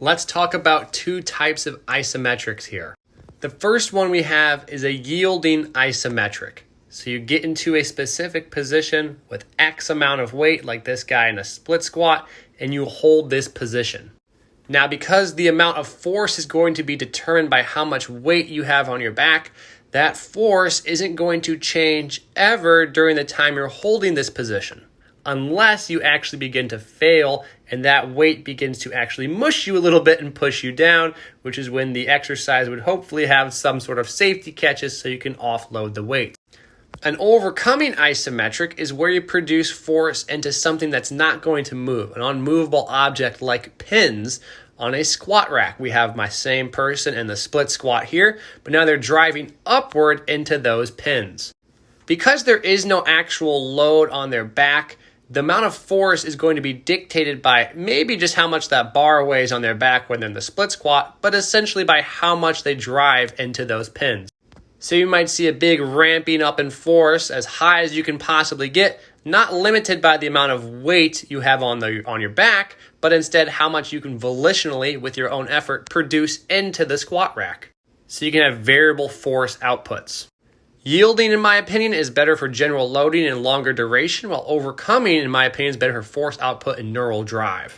Let's talk about two types of isometrics here. The first one we have is a yielding isometric. So you get into a specific position with X amount of weight, like this guy in a split squat, and you hold this position. Now, because the amount of force is going to be determined by how much weight you have on your back, that force isn't going to change ever during the time you're holding this position, unless you actually begin to fail and that weight begins to actually mush you a little bit and push you down, which is when the exercise would hopefully have some sort of safety catches so you can offload the weight. An overcoming isometric is where you produce force into something that's not going to move, an unmovable object like pins on a squat rack. We have my same person in the split squat here, but now they're driving upward into those pins. Because there is no actual load on their back, the amount of force is going to be dictated by maybe just how much that bar weighs on their back when they're in the split squat, but essentially by how much they drive into those pins. So you might see a big ramping up in force as high as you can possibly get, not limited by the amount of weight you have on your back, but instead how much you can volitionally, with your own effort, produce into the squat rack. So you can have variable force outputs. Yielding, in my opinion, is better for general loading and longer duration, while overcoming, in my opinion, is better for force output and neural drive.